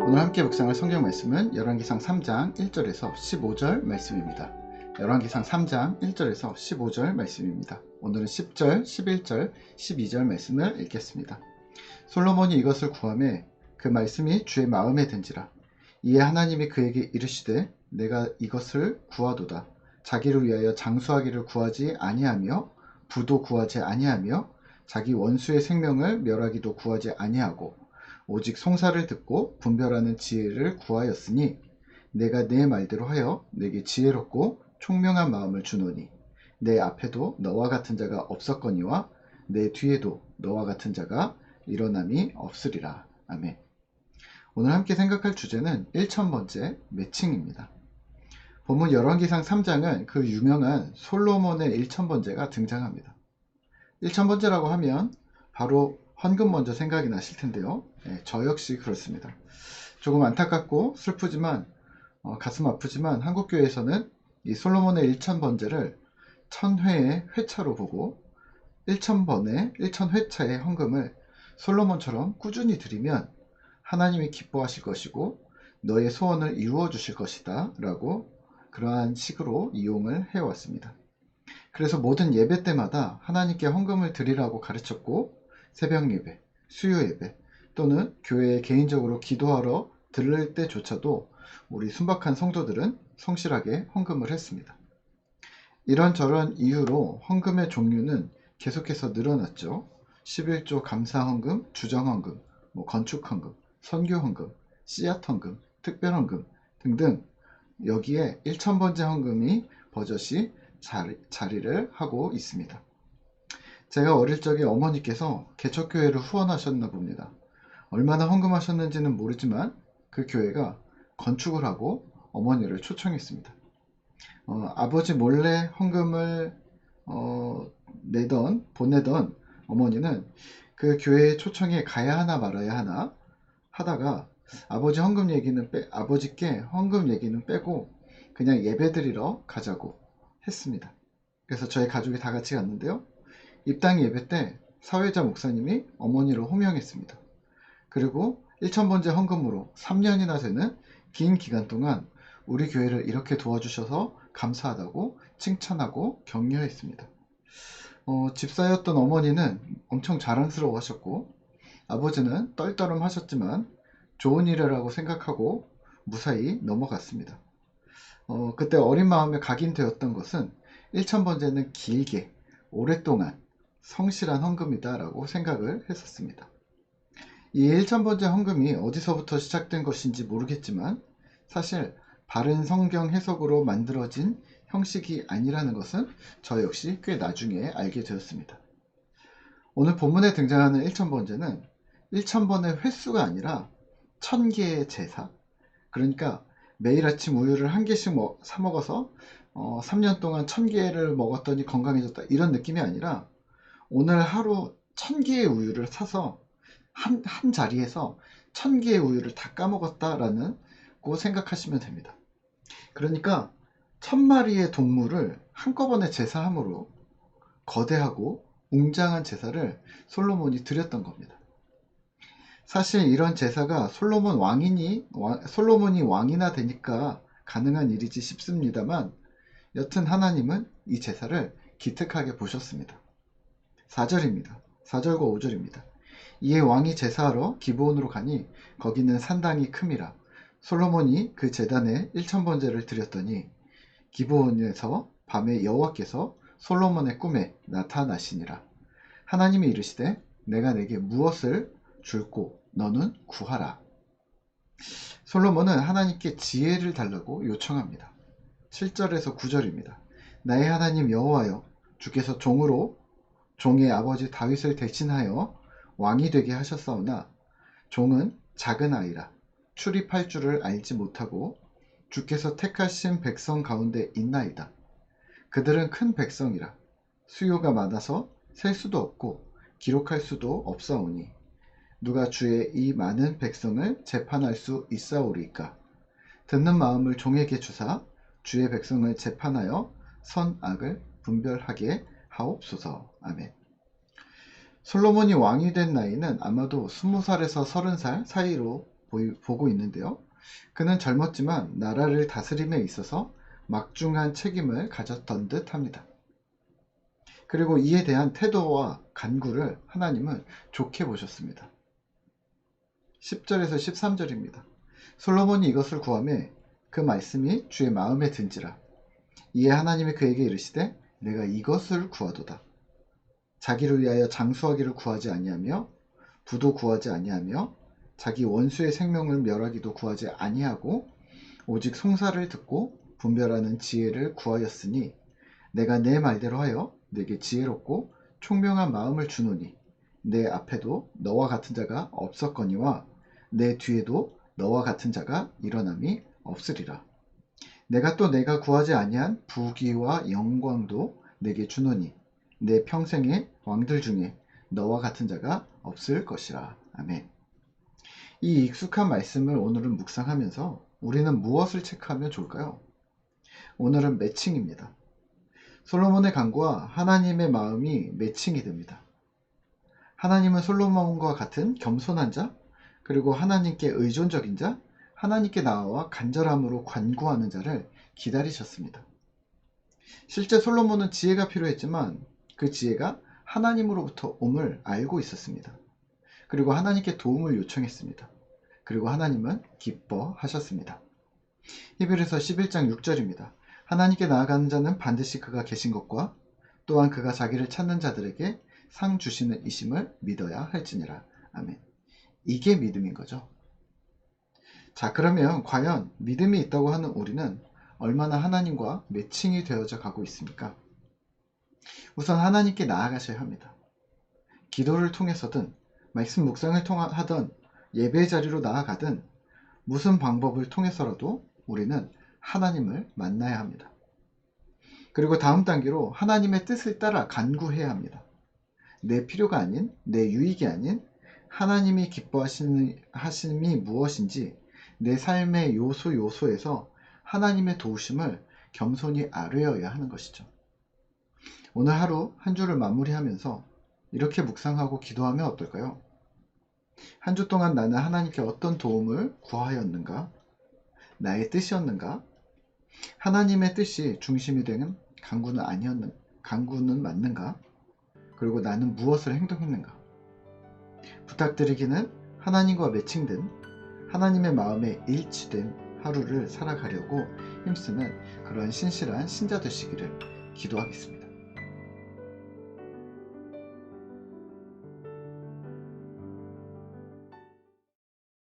오늘 함께 묵상할 성경 말씀은 열왕기상 3장 1절에서 15절 말씀입니다. 열왕기상 3장 1절에서 15절 말씀입니다. 오늘은 10절, 11절, 12절 말씀을 읽겠습니다. 솔로몬이 이것을 구하매 그 말씀이 주의 마음에 든지라. 이에 하나님이 그에게 이르시되 내가 이것을 구하도다. 자기를 위하여 장수하기를 구하지 아니하며 부도 구하지 아니하며 자기 원수의 생명을 멸하기도 구하지 아니하고 오직 송사를 듣고 분별하는 지혜를 구하였으니 내가 내 말대로 하여 내게 지혜롭고 총명한 마음을 주노니 내 앞에도 너와 같은 자가 없었거니와 내 뒤에도 너와 같은 자가 일어남이 없으리라. 아멘. 오늘 함께 생각할 주제는 1000번째 매칭입니다. 본문 열왕기상 3장은 그 유명한 솔로몬의 1000번째가 등장합니다. 1000번째라고 하면 바로 헌금 먼저 생각이 나실 텐데요. 저 역시 그렇습니다. 조금 안타깝고 슬프지만 가슴 아프지만 한국교회에서는 이 솔로몬의 1000번째를 1000회의 회차로 보고 1000번의 1000회차의 헌금을 솔로몬처럼 꾸준히 드리면 하나님이 기뻐하실 것이고 너의 소원을 이루어 주실 것이다 라고 그러한 식으로 이용을 해왔습니다. 그래서 모든 예배 때마다 하나님께 헌금을 드리라고 가르쳤고 새벽 예배, 수요 예배 또는 교회에 개인적으로 기도하러 들를 때조차도 우리 순박한 성도들은 성실하게 헌금을 했습니다. 이런저런 이유로 헌금의 종류는 계속해서 늘어났죠. 11조 감사헌금, 주정헌금, 건축헌금, 선교헌금, 씨앗헌금, 특별헌금 등등 여기에 1000번째 헌금이 버젓이 자리를 하고 있습니다. 제가 어릴 적에 어머니께서 개척교회를 후원하셨나 봅니다. 얼마나 헌금하셨는지는 모르지만 그 교회가 건축을 하고 어머니를 초청했습니다. 아버지 몰래 헌금을 보내던 어머니는 그 교회 초청에 가야 하나 말아야 하나 하다가 아버지께 헌금 얘기는 빼고 그냥 예배드리러 가자고 했습니다. 그래서 저희 가족이 다 같이 갔는데요. 입당 예배 때 사회자 목사님이 어머니를 호명했습니다. 그리고 1000번째 헌금으로 3년이나 되는 긴 기간 동안 우리 교회를 이렇게 도와주셔서 감사하다고 칭찬하고 격려했습니다. 집사였던 어머니는 엄청 자랑스러워 하셨고 아버지는 떨떠름 하셨지만 좋은 일이라고 생각하고 무사히 넘어갔습니다. 그때 어린 마음에 각인되었던 것은 1000번째는 길게 오랫동안 성실한 헌금이다 라고 생각을 했었습니다. 이 1000번째 헌금이 어디서부터 시작된 것인지 모르겠지만 사실 바른 성경 해석으로 만들어진 형식이 아니라는 것은 저 역시 꽤 나중에 알게 되었습니다. 오늘 본문에 등장하는 1000번째는 1000번의 횟수가 아니라 1000개의 제사, 그러니까 매일 아침 우유를 한 개씩 사 먹어서 3년 동안 1000개를 먹었더니 건강해졌다 이런 느낌이 아니라 오늘 하루 1000개의 우유를 사서 한 자리에서 1000개의 우유를 다 까먹었다라는 거 생각하시면 됩니다. 그러니까 1000마리의 동물을 한꺼번에 제사함으로 거대하고 웅장한 제사를 솔로몬이 드렸던 겁니다. 사실 이런 제사가 솔로몬이 왕이나 되니까 가능한 일이지 싶습니다만 여튼 하나님은 이 제사를 기특하게 보셨습니다. 4절입니다. 4절과 5절입니다. 이에 왕이 제사하러 기브온으로 가니 거기는 산당이 큼이라. 솔로몬이 그 제단에 1000번제를 드렸더니 기브온에서 밤에 여호와께서 솔로몬의 꿈에 나타나시니라. 하나님이 이르시되 내가 내게 무엇을 줄고 너는 구하라. 솔로몬은 하나님께 지혜를 달라고 요청합니다. 7절에서 9절입니다. 나의 하나님 여호와여, 주께서 종의 아버지 다윗을 대신하여 왕이 되게 하셨사오나 종은 작은 아이라 출입할 줄을 알지 못하고 주께서 택하신 백성 가운데 있나이다. 그들은 큰 백성이라 수요가 많아서 셀 수도 없고 기록할 수도 없사오니 누가 주의 이 많은 백성을 재판할 수 있사오리까. 듣는 마음을 종에게 주사 주의 백성을 재판하여 선악을 분별하게 하옵소서. 아멘. 솔로몬이 왕이 된 나이는 아마도 20살에서 30살 사이로 보고 있는데요. 그는 젊었지만 나라를 다스림에 있어서 막중한 책임을 가졌던 듯 합니다. 그리고 이에 대한 태도와 간구를 하나님은 좋게 보셨습니다. 10절에서 13절입니다. 솔로몬이 이것을 구하매 그 말씀이 주의 마음에 든지라. 이에 하나님이 그에게 이르시되 내가 이것을 구하도다. 자기를 위하여 장수하기를 구하지 아니하며 부도 구하지 아니하며 자기 원수의 생명을 멸하기도 구하지 아니하고 오직 송사를 듣고 분별하는 지혜를 구하였으니 내가 내 말대로 하여 내게 지혜롭고 총명한 마음을 주노니 내 앞에도 너와 같은 자가 없었거니와 내 뒤에도 너와 같은 자가 일어남이 없으리라. 내가 또 내가 구하지 아니한 부귀와 영광도 내게 주노니 내 평생의 왕들 중에 너와 같은 자가 없을 것이라. 아멘. 이 익숙한 말씀을 오늘은 묵상하면서 우리는 무엇을 체크하면 좋을까요? 오늘은 매칭입니다. 솔로몬의 간구와 하나님의 마음이 매칭이 됩니다. 하나님은 솔로몬과 같은 겸손한 자, 그리고 하나님께 의존적인 자, 하나님께 나아와 간절함으로 간구하는 자를 기다리셨습니다. 실제 솔로몬은 지혜가 필요했지만 그 지혜가 하나님으로부터 옴을 알고 있었습니다. 그리고 하나님께 도움을 요청했습니다. 그리고 하나님은 기뻐하셨습니다. 히브리서 11장 6절입니다. 하나님께 나아가는 자는 반드시 그가 계신 것과 또한 그가 자기를 찾는 자들에게 상 주시는 이심을 믿어야 할지니라. 아멘. 이게 믿음인 거죠. 자, 그러면 과연 믿음이 있다고 하는 우리는 얼마나 하나님과 매칭이 되어져 가고 있습니까? 우선 하나님께 나아가셔야 합니다. 기도를 통해서든 말씀 묵상을 하던 예배 자리로 나아가든 무슨 방법을 통해서라도 우리는 하나님을 만나야 합니다. 그리고 다음 단계로 하나님의 뜻을 따라 간구해야 합니다. 내 필요가 아닌, 내 유익이 아닌 하나님이 기뻐하심이 무엇인지 내 삶의 요소에서 하나님의 도우심을 겸손히 아뢰어야 하는 것이죠. 오늘 하루 한 주를 마무리하면서 이렇게 묵상하고 기도하면 어떨까요? 한 주 동안 나는 하나님께 어떤 도움을 구하였는가? 나의 뜻이었는가? 하나님의 뜻이 중심이 되는 간구는 맞는가? 그리고 나는 무엇을 행동했는가? 부탁드리기는 하나님과 매칭된 하나님의 마음에 일치된 하루를 살아가려고 힘쓰는 그러한 신실한 신자 되시기를 기도하겠습니다.